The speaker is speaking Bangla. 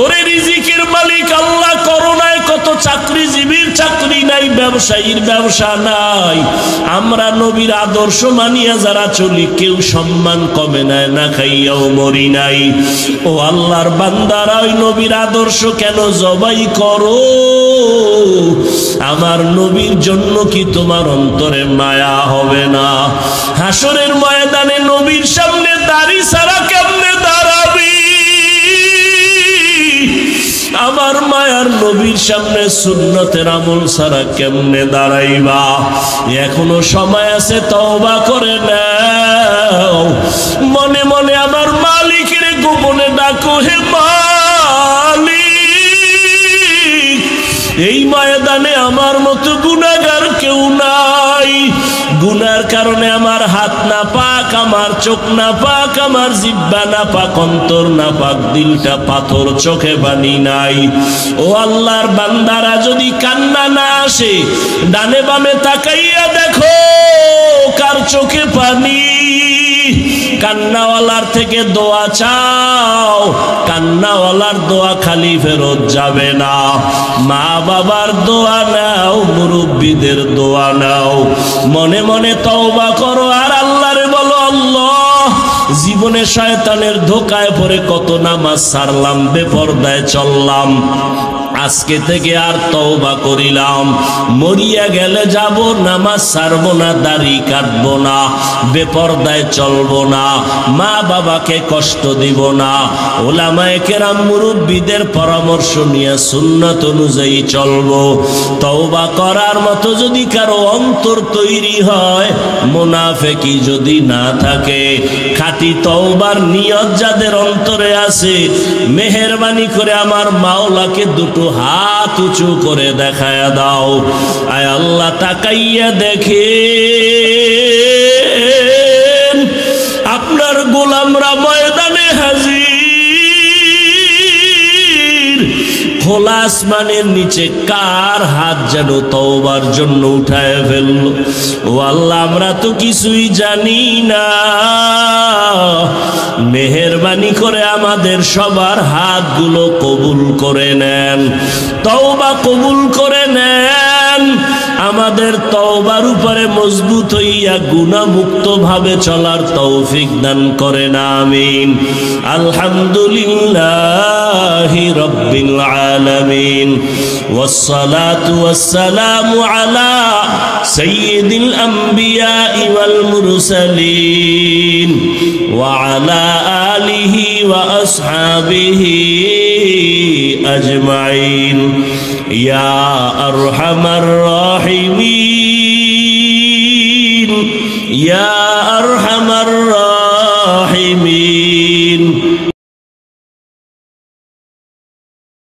ওরে রিজিকের মালিক আল্লাহ, করোনায় কত চাকরিজীবীর চাকরি নাই, ব্যবসায়ীর ব্যবসা নাই। আমরা নবীর আদর্শ মানিয়া যারা চলি, কেউ সম্মান কমে নেয় না, খাইয়াও মরি নাই। ও আল্লাহর বান্দারা, ওই নবীর আদর্শ কেন জবাই করো? আমার নবীর জন্য কি তোমার অন্তরে মায়া হবে না? হাসরের ময়দানে নবীর সামনে দাড়ি ছাড়া কেমনে দাঁড়াবি? আমার মায়ার নবীর সামনে সুন্নতের আমল ছাড়া কেমনে দাঁড়াইবা? এখনো সময় আছে, তওবা করে নাও। মনে মনে আমার মালিকের গোপনে ডাকো, হে মালিক, এই ময়দানে আমার মতো গুনাহগার কেউ নাই। গুনার কারণে আমার হাত না পাক, আমার চোখ না পাক, আমার জিহ্বা না পাক, অন্তর না পাক, দিলটা পাথর, চোখে পানি নাই। ও আল্লাহর বান্দারা, যদি কান্না না আসে, ডানে বামে তাকাইয়া দেখো কার চোখে পানি। কান্নাওয়ালার থেকে দোয়া চাও, কান্নাওয়ালার দোয়া খালি ফেরত যাবে না। মা বাবার দোয়া নাও, মুরব্বীদের দোয়া নাও। মনে মনে তওবা করো আর আল্লাহরে বলো, আল্লাহ, জীবনে শয়তানের ধোকায় পড়ে কত নামাজ ছাড়লাম, বেপরদায় চললাম, আজকে থেকে আর তওবা করিলাম। মরিয়া গেলে যাব, নামাজ ছাড়বো না, দাড়ি কাটবো না, বেপরদায় চলবো না, মা বাবাকে কষ্ট দিব না, ওলামায়ে কেরাম মুরব্বীদের পরামর্শ নিয়ে সুন্নাত অনুযায়ী চলবো। তওবা করার মতো যদি কারো অন্তর তৈরি হয়, মুনাফিকি যদি না থাকে, খাঁটি তওবার নিয়ত যাদের অন্তরে আছে, মেহেরবানি করে আমার মাওলাকে দুটো হাত উঁচু করে দেখায়া দাও। আয় আল্লাহ, তাকাইয়া দেখে আপনার গোলামরা ময়দানে হাজির। খোলা আসমানের নিচে কার হাত যেন তওবার জন্য উঠায় ফেললো। ও আল্লাহ, আমরা তো কিছুই জানি না, মেহেরবানি করে আমাদের সবার হাতগুলো কবুল করে নেন, তওবা কবুল করে নেন। আমাদের তওবার উপরে মজবুত হইয়া গুনাহমুক্ত ভাবে চলার তৌফিক দান করেন, আমিন। আলহামদুলিল্লাহি রাব্বিল আলামিন, ওয়াসসালাতু ওয়াসসালামু আলা সাইয়্যিদিল আমবিয়া ওয়াল মুরসালিন ওয়া আলা আলিহি ওয়া আসহাবিহি আজমাইন। ইয়া আরহামার রাহিমিন, ইয়া আরহামার রাহিমিন,